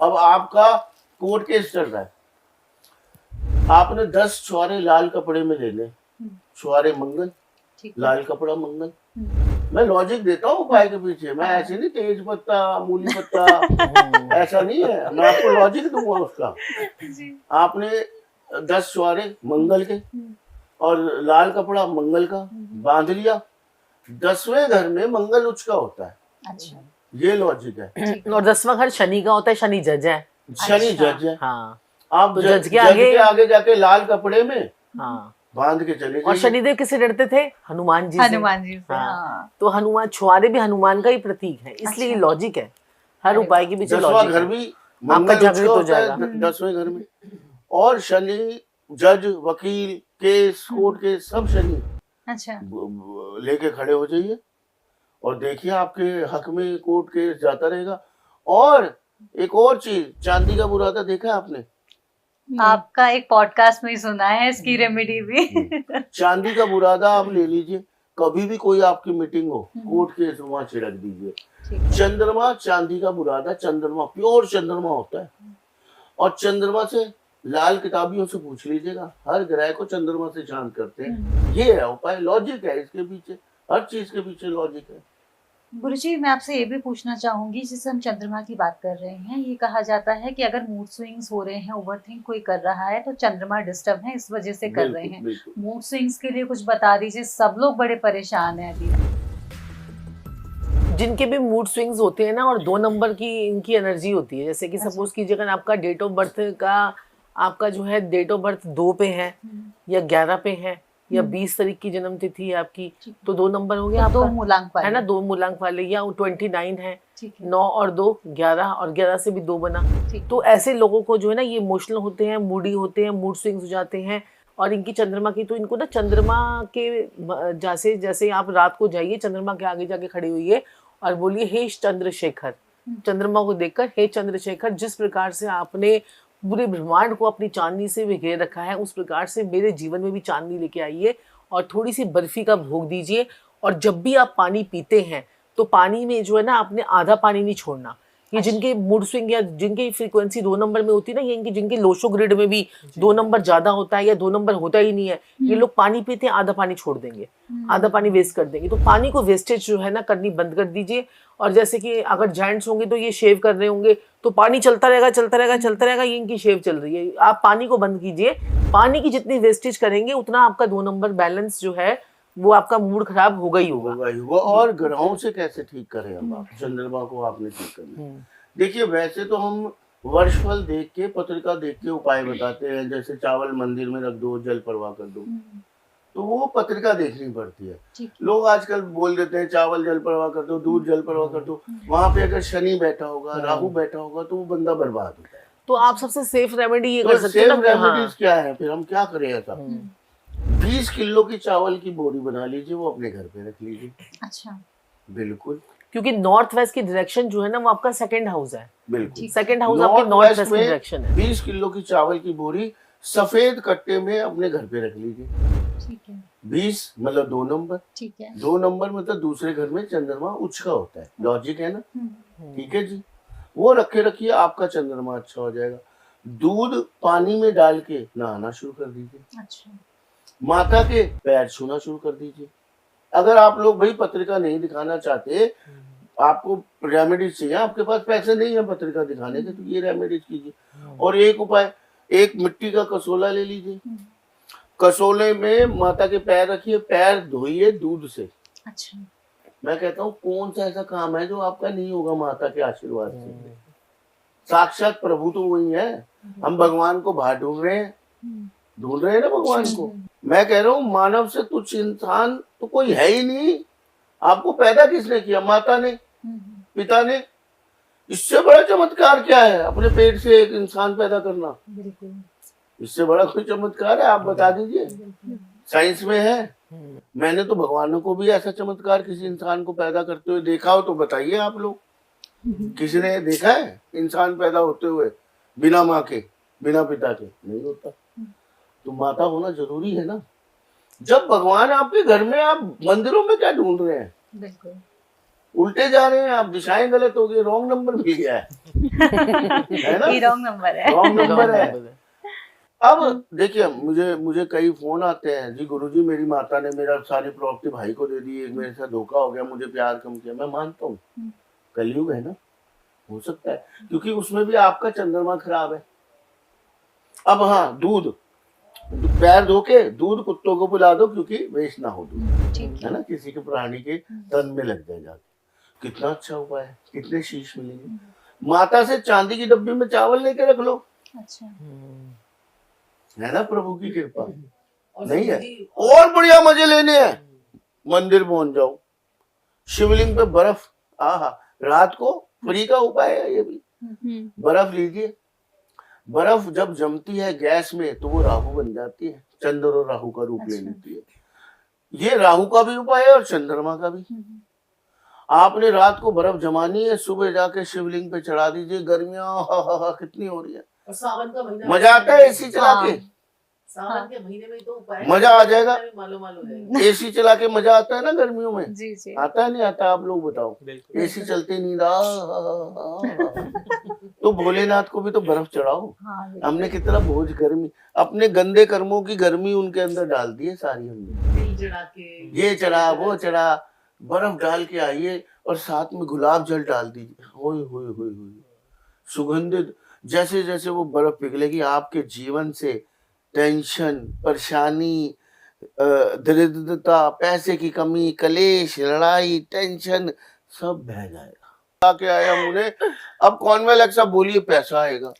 अब आपका court case चल रहा है, आपने 10 छुआरे लाल कपड़े में ले ले, छुआरे मंगल, लाल कपड़ा मंगल। मैं लॉजिक देता हूँ उपाय के पीछे, मैं ऐसे नहीं तेज पत्ता मूली पत्ता ऐसा नहीं है, मैं आपको लॉजिक दूंगा उसका। आपने 10 छुआरे मंगल के और लाल कपड़ा मंगल का बांध लिया, 10वें घर में मंगल उच्च का होता है। अच्छा, ये लॉजिक है। और 10वां घर शनि का होता है, शनि जज है। शनि जज है। हाँ, आप तो जज के आगे जाके लाल कपड़े में हाँ बांध के चले और जाइए। शनिदेव किससे डरते थे? हनुमान जी से। हनुमान जी से। हाँ। तो हनुमान, छुआरे भी हनुमान का ही प्रतीक है, इसलिए अच्छा। लॉजिक है, हर उपाय के पीछे 10वां लॉजिक घर है। भी आपका मंगल उच्च जागृत का हो होता जाएगा। है 10वें घर में, और शनि जज वकील केस कोर्ट केस सब शनि अच्छा, लेके खड़े हो जाइए और देखिए आपके हक में कोर्ट केस जाता रहेगा। और एक और चीज, चांदी का बुरादा देखा है आपने? आपका एक पॉडकास्ट में ही सुना है इसकी रेमेडी भी। चांदी का बुरादा आप ले लीजिए, कभी भी कोई आपकी मीटिंग हो, कोर्ट केस वहां छिड़क दीजिए। चंद्रमा चांदी का बुरादा, चंद्रमा प्योर चंद्रमा होता है, और चंद्रमा से लाल किताबियों से पूछ लीजिएगा, हर ग्रह को चंद्रमा से शांत करते हैं। ये है उपाय, लॉजिक है इसके पीछे, हर चीज के पीछे लॉजिक है। गुरुजी, मैं आपसे ये भी पूछना चाहूंगी, जैसे हम चंद्रमा की बात कर रहे हैं, ये कहा जाता है कि अगर मूड स्विंग्स हो रहे हैं, ओवरथिंक कोई कर रहा है, तो चंद्रमा डिस्टर्ब है, इस वजह से कर रहे हैं। मूड स्विंग्स के लिए कुछ बता दीजिए, सब लोग बड़े परेशान हैं अभी। जिनके भी मूड स्विंग्स होते हैं ना, और 2 नंबर की इनकी एनर्जी होती है, जैसे कि सपोज कीजिए अगर आपका डेट ऑफ बर्थ का, आपका जो है डेट ऑफ बर्थ 2 पे है या 11 पे है या 20 तारीख की जन्म तिथि है आपकी, तो 2 नंबर हो गया आपका, 2 मूलांक वाले, है ना, 2 मूलांक वाले, या 29 है, 9 और 2 11, और 11 से भी 2 बना। तो ऐसे लोगों को जो है ना, ये इमोशनल होते हैं, मूडी होते हैं, मूड स्विंग्स हो जाते हैं, और इनकी चंद्रमा की, तो इनको ना चंद्रमा के जैसे जैसे आप रात को जाइए, चंद्रमा के आगे जाके खड़ी हुई है और बोलिए, हे चंद्रशेखर, चंद्रमा को देखकर, हे चंद्रशेखर, जिस प्रकार से आपने पूरे ब्रह्मांड को अपनी चांदनी से घेर रखा है, उस प्रकार से मेरे जीवन में भी चांदनी लेके आइए और थोड़ी सी बर्फी का भोग दीजिए। और जब भी आप पानी पीते हैं तो पानी में जो है ना, आपने आधा पानी नहीं छोड़ना। ये जिनके मूड स्विंग या जिनकी फ्रीक्वेंसी 2 नंबर में होती है ना, ये इनकी जिनके लोशो ग्रिड में भी 2 नंबर ज्यादा होता है या 2 नंबर होता ही नहीं है, ये लोग पानी पीते हैं, आधा पानी छोड़ देंगे, आधा पानी वेस्ट कर देंगे। तो पानी को वेस्टेज जो है ना करनी बंद कर दीजिए। और जैसे कि अगर जेंट्स होंगे तो ये शेव कर रहे होंगे, तो पानी चलता रहेगा चलता रहेगा चलता रहेगा, ये इनकी शेव चल रही है, आप पानी को बंद कीजिए। पानी की जितनी वेस्टेज करेंगे उतना आपका 2 नंबर बैलेंस जो है वो आपका मूड खराब होगा ही होगा। और ग्रहों से कैसे ठीक करें हम? आप चंद्रमा को आपने ठीक करना। देखिए, वैसे तो हम वर्षफल देख के, पत्रिका देख के उपाय बताते हैं, जैसे चावल मंदिर में रख दो, जल प्रवाह कर दो, तो वो पत्रिका देखनी पड़ती है। लोग आजकल बोल देते हैं चावल जल प्रवाह कर दो, दूध जल प्रवाह कर दो, वहां पे अगर शनि बैठा होगा, राहु बैठा होगा, तो वो बंदा बर्बाद होता है। तो आप सबसे सेफ रेमेडी ये कर तो सकते हैं सेफ ना। रेमेडीज क्या है फिर? हम क्या करें ऐसा? 20 किलो की चावल की बोरी बना लीजिए, वो अपने घर पे रख लीजिए। अच्छा, बिल्कुल, क्योंकि नॉर्थ वेस्ट की डायरेक्शन जो है ना, वो आपका सेकंड हाउस है। बिल्कुल, सेकंड हाउस आपके नॉर्थ वेस्ट की में डायरेक्शन है। 20 किलो की चावल की बोरी सफेद कट्टे में अपने घर पे रख लीजिए। ठीक है। 20 मतलब 2 नंबर, ठीक है। 2 नंबर मतलब दूसरे घर में चंद्रमा उच्च का होता है, लॉजिक है ना? ठीक है जी, वो रखे रखिए, आपका चंद्रमा अच्छा हो जाएगा। दूध पानी में डाल के नहाना शुरू कर दीजिए। अच्छा, माता के पैर छूना शुरू कर दीजिए। अगर आप लोग भाई पत्रिका नहीं दिखाना चाहते, आपको रेमेडीज चाहिए, आपके पास पैसे नहीं है पत्रिका दिखाने के, तो ये रेमेडीज कीजिए। और एक उपाय, एक मिट्टी का कसोला ले लीजिए, कसोले में माता के पैर रखिए, पैर धोइए दूध से। अच्छा, मैं कहता हूँ कौन सा ऐसा काम है जो आपका नहीं होगा माता के आशीर्वाद से? साक्षात प्रभु तो वही है। हम भगवान को बाहर ढूंढ रहे हैं ना भगवान को। मैं कह रहा हूँ मानव से तुच्छ इंसान तो कोई है ही नहीं। आपको पैदा किसने किया? माता ने, पिता ने। इससे बड़ा चमत्कार क्या है अपने पेट से एक इंसान पैदा करना? बिल्कुल। इससे बड़ा कोई चमत्कार है? आप बता दीजिए, साइंस में है? मैंने तो भगवानों को भी ऐसा चमत्कार किसी इंसान को पैदा करते हुए देखा हो तो बताइए आप लोग। किसी ने देखा है इंसान पैदा होते हुए बिना माँ के, बिना पिता के? नहीं होता। तो माता होना जरूरी है ना। जब भगवान आपके घर में, आप मंदिरों में क्या ढूंढ रहे हैं? बिल्कुल। उल्टे जा रहे हैं आप, दिशाएं गलत हो गई, रॉन्ग नंबर मिल गया है ना, ये रॉन्ग नंबर है। रॉन्ग नंबर है। अब देखिए मुझे कई फोन आते हैं, जी गुरुजी मेरी माता ने मेरा सारी प्रॉपर्टी भाई को दे दी, एक मेरे साथ धोखा हो गया, मुझे प्यार कम किया। मैं मानता हूँ कलयुग है ना, हो सकता है, क्योंकि उसमें भी आपका चंद्रमा खराब है। अब हाँ, दूध पैर धो के दूध कुत्तों को पिला दो, क्योंकि वेस्ट ना हो दूध, है ना, किसी के प्राणी के तन में लग जाए जाके। कितना अच्छा उपाय है, कितने शीश मिलेंगे। माता से चांदी की डब्बी में चावल लेके रख लो, अच्छा है ना, प्रभु की कृपा नहीं है। और बढ़िया मजे लेने हैं, मंदिर पहुंच जाओ, शिवलिंग पे बर्फ, आहा, रात को फ्री का उपाय है ये भी। बर्फ लीजिए, बर्फ जब जमती है गैस में तो वो राहु बन जाती है, चंद्र और राहु का रूप ले लेती है। ये राहु का भी उपाय है और चंद्रमा का भी। आपने रात को बर्फ जमानी है, सुबह जाके शिवलिंग पे चढ़ा दीजिए। गर्मियां कितनी हो रही है, और सावन का महीना मजा आता है एसी चला के, सावन के महीने में तो उपाय मजा आ जाएगा। मालूम हो जाएगा। एसी चला के मजा आता है ना गर्मियों में, जी जी। आता है नहीं आता, आप लोग बताओ। एसी चलते नींद तो भोलेनाथ को भी तो बर्फ चढ़ाओ। हमने कितना बोझ गर्मी, अपने गंदे कर्मों की गर्मी उनके अंदर डाल दी है सारी हमने। ये चढ़ा वो चढ़ा, बर्फ डाल के आइए और साथ में गुलाब जल डाल दीजिए, होय होय होय होय, सुगंधित। जैसे जैसे वो बर्फ पिघलेगी आपके जीवन से टेंशन, परेशानी, दरिद्रता, पैसे की कमी, कलेश, लड़ाई, टेंशन सब बह जाएगा। आके आया मुझे, अब कॉन्वेलेक्स, अब बोलिए पैसा आएगा।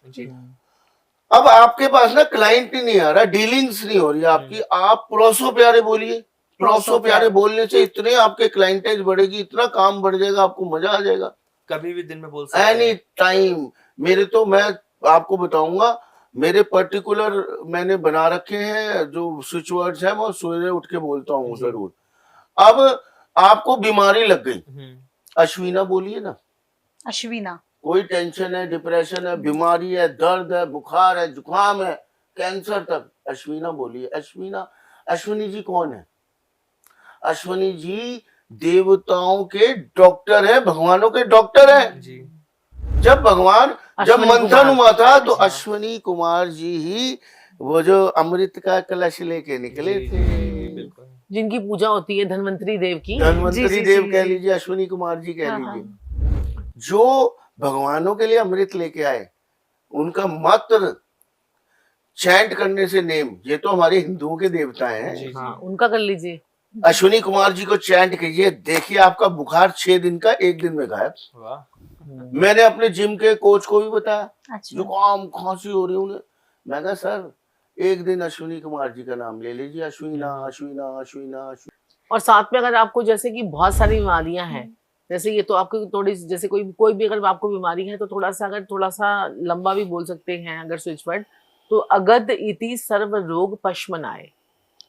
अब आपके पास ना क्लाइंट ही नहीं आ रहा, डीलिंग्स नहीं हो रही आपकी, आप पड़ोसों प्यारे बोलिए। पड़ोसों प्यारे बोलने से इतने आपके क्लाइंटेज बढ़ेगी, इतना काम बढ़ जाएगा, आपको मजा आ जाएगा। कभी भी दिन में बोल सकते हैं, एनी टाइम। मैं आपको बताऊंगा, मेरे पर्टिकुलर मैंने बना रखे हैं जो स्विच वर्ड्स हैं, वो सवेरे उठ के बोलता हूँ जरूर। अब आपको बीमारी लग गई, अश्विना बोलिए ना, अश्विना। कोई टेंशन है, डिप्रेशन है, बीमारी है, दर्द है, बुखार है, जुकाम है, कैंसर तक, अश्विना बोलिए। अश्विना, अश्विनी जी कौन है? अश्विनी जी देवताओं के डॉक्टर है, भगवानों के डॉक्टर है जी। जब मंथन हुआ था तो अश्विनी कुमार जी ही वो जो अमृत का कलश लेके निकले थे, जिनकी पूजा होती है धन्वंतरी देव की। धन्वंतरी देव कह लीजिए, अश्विनी कुमार जी कह लीजिए, जो भगवानों के लिए अमृत लेके आए। उनका मात्र चैंट करने से नेम, ये तो हमारे हिंदुओं के देवता हैं, उनका कर लीजिए। अश्विनी कुमार जी को चैंट कीजिए, देखिए आपका बुखार 6 दिन का 1 दिन में गायब। मैंने अपने जिम के कोच को भी बताया, जुकाम खांसी हो रही उन्हें, मैं कहा सर 1 दिन अश्विनी कुमार जी का नाम ले लीजिए, अश्विना अश्विना अश्विना अश्विना। और साथ में अगर आपको जैसे कि बहुत सारी बीमारियां हैं, जैसे ये तो आपको थोड़ी, जैसे कोई भी अगर आपको बीमारी है तो थोड़ा सा लंबा भी बोल सकते हैं अगर स्विच वर्ड, तो अगध इति सर्व रोग पशमनाए।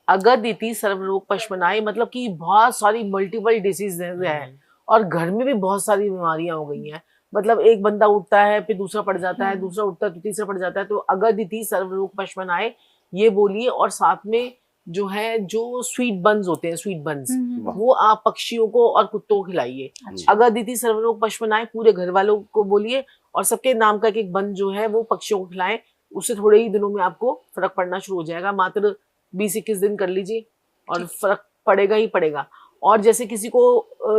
अगध इति सर्व रोग पशमनाए मतलब कि बहुत सारी मल्टीपल डिसीज है, और घर में भी बहुत सारी बीमारियां हो गई हैं। मतलब एक बंदा उठता है, फिर दूसरा पड़ जाता है, दूसरा उठता है तो तीसरा पड़ जाता है। तो अगध इति सर्व रोग पशमनाए ये बोलिए। और साथ में जो है, जो स्वीट बन्स होते हैं, स्वीट बन्स, वो आप पक्षियों को और कुत्तों को खिलाइए। अगध इति सर्व रोग पशमनाए पूरे घर वालों को बोलिए, और सबके नाम का एक बन जो है वो पक्षियों को खिलाएं। उससे थोड़े ही दिनों में आपको फर्क पड़ना शुरू हो जाएगा। मात्र 20-21 दिन कर लीजिए और फर्क पड़ेगा ही पड़ेगा। और जैसे किसी को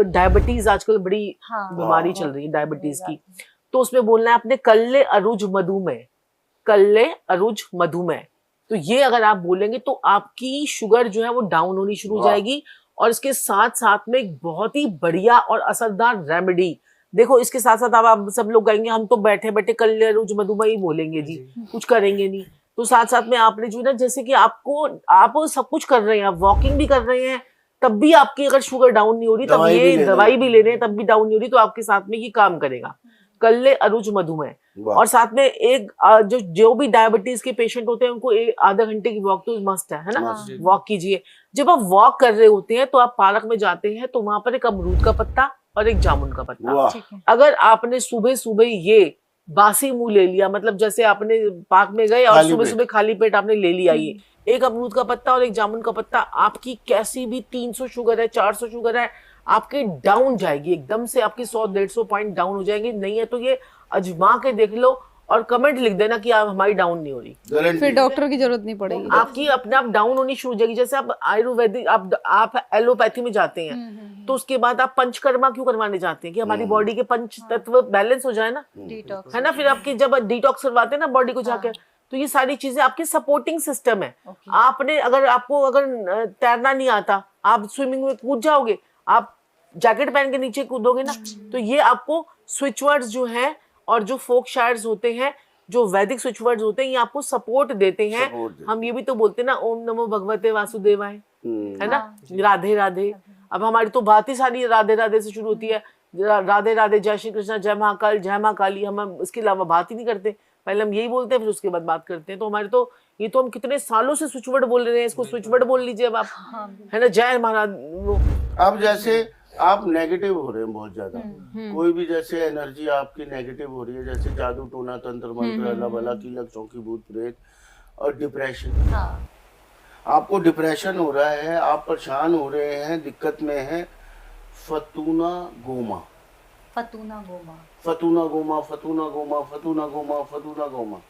डायबिटीज आजकल बड़ी बीमारी चल रही है डायबिटीज की, तो उसमें बोलना है अपने कल्ले अरुज मधुमेह, कल्ले अरुज मधुमेह। तो ये अगर आप बोलेंगे तो आपकी शुगर जो है वो डाउन होनी शुरू हो जाएगी। और इसके साथ साथ में एक बहुत ही बढ़िया और असरदार रेमेडी, देखो इसके साथ साथ आप सब लोग कहेंगे हम तो बैठे बैठे कल्ले अरुज मधुमेह ही बोलेंगे जी, कुछ करेंगे नहीं। तो साथ साथ में आपने जो ना, जैसे कि आप सब कुछ कर रहे हैं, आप वॉकिंग भी कर रहे हैं, तब भी आपकी अगर शुगर डाउन नहीं हो रही, तब ये दवाई भी ले रहे हैं तब भी डाउन नहीं हो रही, तो आपके साथ में ये काम करेगा कल्ले अरुज मधुमेह। और साथ में एक जो भी डायबिटीज के पेशेंट होते हैं उनको आधा घंटे की वॉक तो मस्ट है ना, वॉक कीजिए। जब आप वॉक कर रहे होते हैं तो आप पार्क में जाते हैं तो वहां पर एक अमरूद का पत्ता और एक जामुन का पत्ता, अगर आपने सुबह सुबह ये बासी मुंह ले लिया, मतलब जैसे आपने पार्क में गए और सुबह सुबह खाली पेट आपने ले लिया ये एक अमरूद का पत्ता और एक जामुन का पत्ता, आपकी कैसी भी 300 शुगर है, 400 शुगर है, आपकी डाउन जाएगी, एकदम से आपकी 100-150 पॉइंट डाउन हो जाएंगे। नहीं है तो ये अजमा के देख लो और कमेंट लिख देना कि आप हमारी डाउन नहीं हो रही, फिर डॉक्टर की जरूरत नहीं पड़ेगी। आपकी अपने आप डाउन होनी शुरू हो जाएगी। जैसे आप आयुर्वेदिक, आप एलोपैथी में जाते हैं तो उसके बाद आप पंचकर्मा क्यों करवाने जाते हैं कि हमारी बॉडी के पंच तत्व बैलेंस हो जाए ना, डिटॉक्स है ना। फिर आपकी जब डिटॉक्स करवाते हैं ना बॉडी को जाकर, तो ये सारी चीजें आपके सपोर्टिंग सिस्टम है। आपने आपको अगर तैरना नहीं आता, आप स्विमिंग में कूद जाओगे, आप जैकेट पहन के नीचे कूदोगे ना, तो ये आपको स्विच वर्ड्स जो है और जो फोक शायर्स होते हैं, जो वैदिक स्विच वर्ड्स होते हैं, ये आपको सपोर्ट देते हैं। हम ये भी तो बोलते हैं ना, ओम नमो भगवते वासुदेवाय, है ना, राधे राधे। अब हमारी तो बात ही सारी राधे राधे से शुरू होती है, राधे राधे, जय श्री कृष्ण, जय महाकाल, जय माँ काली। हम इसके अलावा बात ही नहीं करते, पहले हम यही बोलते हैं फिर उसके बाद बात करते हैं। तो हमारे तो ये तो हम कितने सालों से स्विच वर्ड बोल रहे हैं, इसको स्विच वर्ड बोल लीजिए अब आप, है ना, जय महाराज। वो अब जैसे आप नेगेटिव हो रहे हैं बहुत ज्यादा, कोई भी जैसे एनर्जी आपकी नेगेटिव हो रही है, जैसे जादू टोना तंत्र मंत्र अल्लाह भला कीलक चौकी भूत प्रेत और डिप्रेशन, आपको डिप्रेशन हो रहा है, आप परेशान हो रहे हैं, दिक्कत में हैं, फतूना गोमा, फतूना गोमा, फतूना गोमा, फतूना गोमा, फतूना गोमा, फतूना गोमा।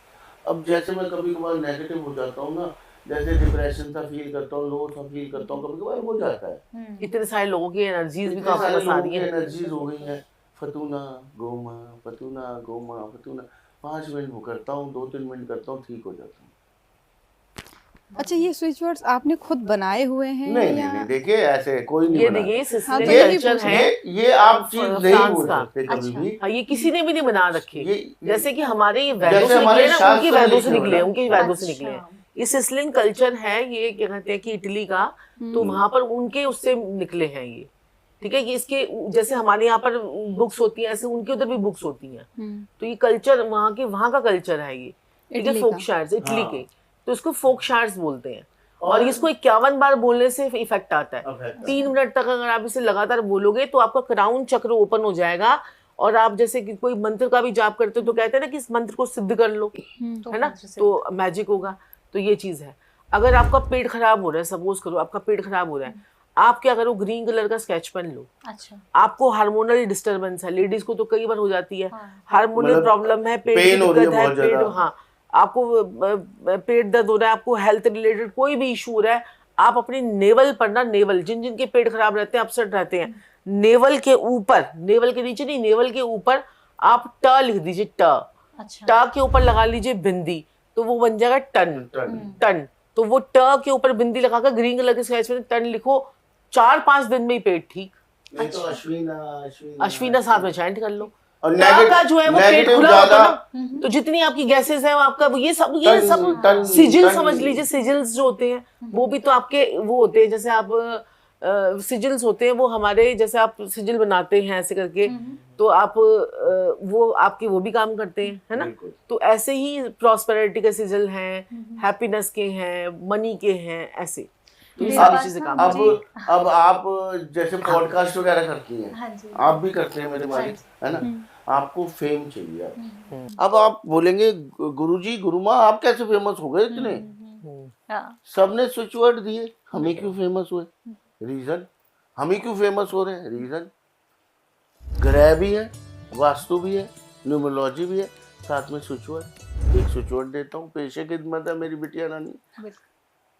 अब जैसे मैं कभी कभार नेगेटिव हो जाता हूँ ना, जैसे डिप्रेशन सा फील करता हूँ, लो सा फील करता हूँ, कभी कभार हो जाता है। इतने सारे लोगों की एनर्जीज भी तो आपके पास आ रही है, एनर्जीज हो गई है, फतूना गोमा, फतूना गोमा, फतूना। 5 मिनट वो करता हूँ, 2-3 मिनट करता हूँ, ठीक हो जाता हूँ। अच्छा, ये स्विच वर्ड्स आपने खुद बनाए हुए हैं? नहीं, देखिए ऐसे कोई नहीं ये बनाता। देखिए हाँ, तो कल्चर है, ये आप चीज नहीं फ्रांस बोल का। सकते कभी भी। हाँ, ये किसी ने भी नहीं बना रखी। ये- जैसे कि हमारे ये वैदों जैसे से हमारे निकले ना, उनकी शास्त्र वैदों से लिखे निकले, हुए उनकी वैदों से अच्छा। निकले हैं। ये सिसलिन कल्चर है, ये क्या कहते हैं कि इटली का, तो वहां पर उनके उससे निकले हैं ये, ठीक है। कि इसके जैसे हमारे यहाँ पर बुक्स होती हैं, ऐसे उनके उधर भी बुक्स होती हैं। तो ये कल्चर वहाँ का कल्चर है ये, ठीक है, इटली फोक का। शायर्स इटली हाँ। के, तो इसको फोक शायर्स बोलते हैं। और इसको 51 बार बोलने से इफेक्ट आता है। Effect 3 मिनट तक अगर आप इसे लगातार बोलोगे तो आपका क्राउन चक्र ओपन हो जाएगा। और आप जैसे कि कोई मंत्र का भी जाप करते हो तो कहते हैं ना कि इस मंत्र को सिद्ध कर लो, है ना, तो मैजिक होगा। तो ये चीज है। अगर आपका पेट खराब हो रहा है, सपोज करो आपका पेट खराब हो रहा है, आप क्या करो, ग्रीन कलर का स्केच पेन लो। अच्छा, आपको हार्मोनल डिस्टर्बेंस है, लेडीज को तो कई बार हो जाती है, हार्मोनल मतलब प्रॉब्लम है, पेट की पेन हो रही है दिक्कत है, बहुत पेट, ज्यादा। हाँ, आपको पेट दर्द हो रहा है, आपको हेल्थ रिलेटेड कोई भी इशू हो रहा है, आप अपनी नेवल पर ना, नेवल, जिन के पेट खराब रहते हैं, अपसेट रहते हैं, नेवल के ऊपर, नेवल के नीचे नहीं, नेवल के ऊपर आप ट लिख दीजिए, ट। अच्छा, ट के ऊपर लगा लीजिए बिंदी, तो वो बन जाएगा टन। टन, तो वो ट के ऊपर बिंदी लगाकर ग्रीन कलर के स्केच में टन लिखो, 4-5 दिन में ही पेट ठीक। नहीं तो अश्विना साथ में चैंट कर लो। और ट का जो है वो पेट नेगेटिव खुला होता है ज्यादा, ना, तो जितनी आपकी गैसेस है आपका ये सब टन- सिजिल टन- समझ लीजिए। सिजिल्स जो होते हैं वो भी तो आपके वो होते हैं, जैसे आप सिजिल्स होते हैं वो हमारे, जैसे आप सिजिल बनाते हैं ऐसे करके, तो आप वो आपके वो भी काम करते हैं, है ना। बिल्कुल। तो ऐसे ही प्रॉस्पेरिटी के सिजिल हैं, हैप्पीनेस के हैं, मनी के हैं, ऐसे तो ये मेरे सारी पास चीजें ना काम अब करती हैं। अब आप जैसे पॉडकास्ट वगैरह करती हैं, हाँ जी, आप भी करते हैं मेरे मालिक, है ना, आपको फेम चाहिए। अब आप बोलेंगे गुरुजी गुरुमा आप कैसे फेमस हो गए इतने, हाँ, सबने स्विच वर्ड दिए, हमें क्यों फेमस हुए, रीजन, हम ही क्यों फेमस हो रहे हैं, रीजन, ग्रह भी है, वास्तु भी है, न्यूमरोलॉजी भी है, साथ में स्विच वर्ड। एक स्विच वर्ड देता हूँ, पेशे की खिदमत है मेरी बिटिया रानी। बिल्कुल।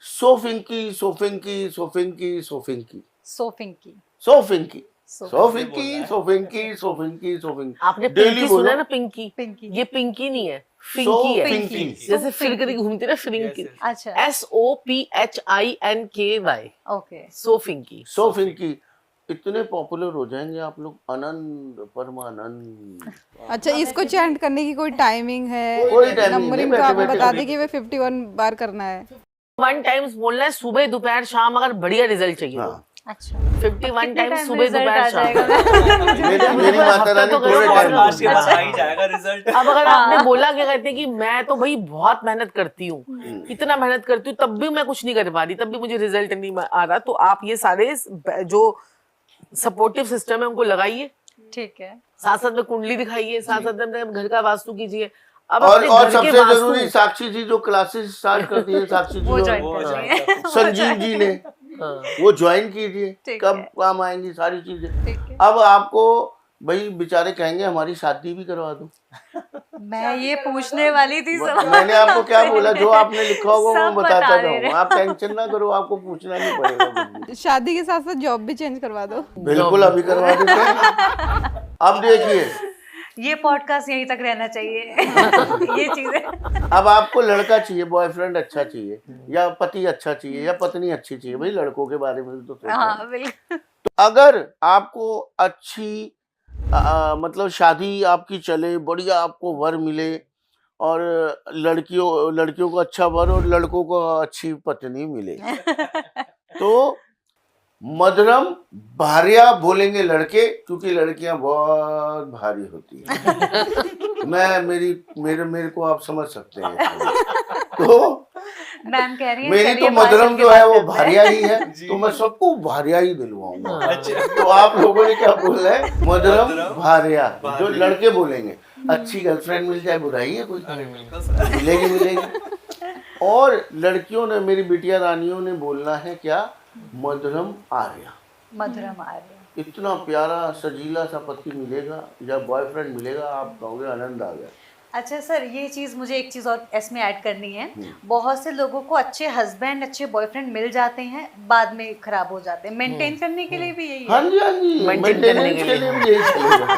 सोफिंकी सोफिंकी सोफिंकी सोफिंकी सोफिंकी, सोफिंकी सो- सोफिंकी सोफिंकी सोफिंकी सोफिंकी आपने डेली पिंकी बोलो। सुना है ना, पिंकी, पिंकी, ये पिंकी नहीं है, फिंकी है। पिंकी। जैसे फिर कभी घूमते ना फिंकी, अच्छा, SOPHINKY, ओके, सो फिंकी। सोफिंकी। इतने पॉपुलर हो जाएंगे आप लोग, आनंद परमानंद। अच्छा, इसको चैंट करने की कोई टाइमिंग है? कोई timing नहीं, नंबरिंग तो बैठे आपको बैठे बता अभी। दी कि वे 51 बार करना है। 1 टाइम्स बोलना है, सुबह दोपहर शाम, अगर बढ़िया रिजल्ट चाहिए तो हाँ। अच्छा, 51 टाइम्स time सुबह result दोपहर आ शाम। जाएगा? मेरी माता रानी तो थोड़े करो, टाइम और आज के बाद आ ही जाएगा रिजल्ट। अब अगर आपने बोला क्या कहते हैं कि मैं तो भाई बहुत मेहनत करती हूँ, इतना मेहनत करती हूँ, तब भी मैं कुछ नहीं कर पा रही, तब भी मुझे रिजल्ट नहीं आ रहा, तो आप ये सारे जो सपोर्टिव सिस्टम है उनको लगाइए, ठीक है, साथ साथ में कुंडली दिखाइए, साथ साथ में अपने घर का वास्तु कीजिए। अब और अपने और घर के सबसे वास्तु- जरूरी साक्षी जी जो क्लासेस स्टार्ट करती है, साक्षी जी वो और ज्वाइन कर रही है। संजीव जी ने वो ज्वाइन कीजिए, ठीक कब है। काम आएंगी सारी चीजें। ठीक है। अब आपको भाई बेचारे कहेंगे हमारी शादी भी करवा दो। मैं ये पूछने वाली थी सब। मैंने आपको क्या बोला, जो आपने लिखा होगा वो सब मैं बताता बता दे जाऊंगा, आप टेंशन ना करो, आपको पूछना नहीं पड़ेगा कुछ भी। शादी के साथ साथ जॉब भी चेंज करवा दो। बिल्कुल अभी करवा देते हैं। अब देखिए, ये पॉडकास्ट यहीं तक रहना चाहिए। ये चीजें। अब आपको लड़का चाहिए, बॉयफ्रेंड अच्छा चाहिए, या पति अच्छा चाहिए, या पत्नी अच्छी चाहिए, भाई लड़कों के बारे में भी तो सोचो। हाँ बिल्कुल। तो अगर आपको अच्छी मतलब शादी आपकी चले, बढ़िया आपको वर मिले, और लड़कियों को अच्छा वर और लड़कों को अच्छी पत्नी मिले, तो मधुरम भार्या बोलेंगे लड़के, क्योंकि लड़कियां बहुत भारी होती हैं। मेरे को आप समझ सकते हैं। तो मैम कह रही है मेरी तो मधुरम जो है वो भारिया ही है, तो मैं सबको भारिया ही दिलवाऊंगा। तो आप लोगों ने क्या बोला है, मधुरम भारिया, जो लड़के बोलेंगे। अच्छी गर्लफ्रेंड मिल जाए बुराई है कोई, मिलेगी। और लड़कियों ने, मेरी बिटिया रानियों ने बोलना है क्या, मधुरम आर्या। मधुरम आर्या। इतना प्यारा सजीला सा पति मिलेगा या बॉयफ्रेंड मिलेगा, आप कहोगे आनंद आ गया। अच्छा सर, ये चीज़ मुझे एक चीज़ और इसमें ऐड करनी है। बहुत से लोगों को अच्छे हस्बैंड, अच्छे बॉयफ्रेंड मिल जाते हैं, बाद में खराब हो जाते हैं। मेंटेन करने के लिए भी यही है। हाँ जी, हाँ जी, मेंटेनेंस के लिए भी यही चलेगा।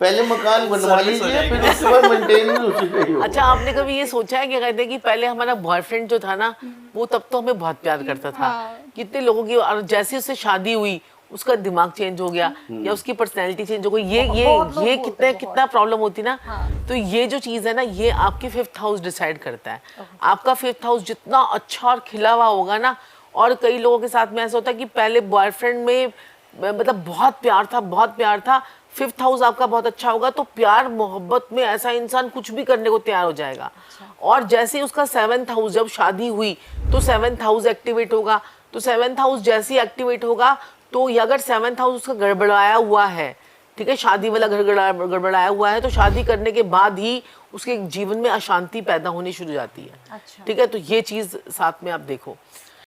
पहले मकान बनवा लीजिए, फिर उसके बाद मेंटेनेंस उसी पे ही होगा। अच्छा, आपने कभी ये सोचा है कि कहते हैं कि पहले हमारा बॉयफ्रेंड जो था ना, वो तब तो हमें बहुत प्यार करता था। कितने लोगों की, और जैसे उससे शादी हुई उसका दिमाग चेंज हो गया, या उसकी पर्सनैलिटी चेंज हो गई। ये कितना प्रॉब्लम होती ना। तो ये जो चीज़ है ना, ये आपकी 5th हाउस डिसाइड करता है। आपका 5th हाउस जितना अच्छा और खिला हुआ होगा ना, और कई लोगों के साथ में ऐसा होता है कि पहले बॉयफ्रेंड में मतलब बहुत प्यार था, 5th हाउस आपका बहुत अच्छा होगा, तो प्यार मोहब्बत में ऐसा इंसान कुछ भी करने को तैयार हो जाएगा। और जैसे उसका 7th हाउस, जब शादी हुई तो 7th हाउस एक्टिवेट होगा, तो 7th हाउस जैसे एक्टिवेट होगा, तो अगर 7th हाउस उसका गड़बड़ाया हुआ है, ठीक है, शादी वाला गड़बड़ाया हुआ है, तो शादी करने के बाद ही उसके जीवन में अशांति पैदा होनी शुरू हो जाती है। अच्छा। ठीक है, तो ये चीज़ साथ में आप देखो।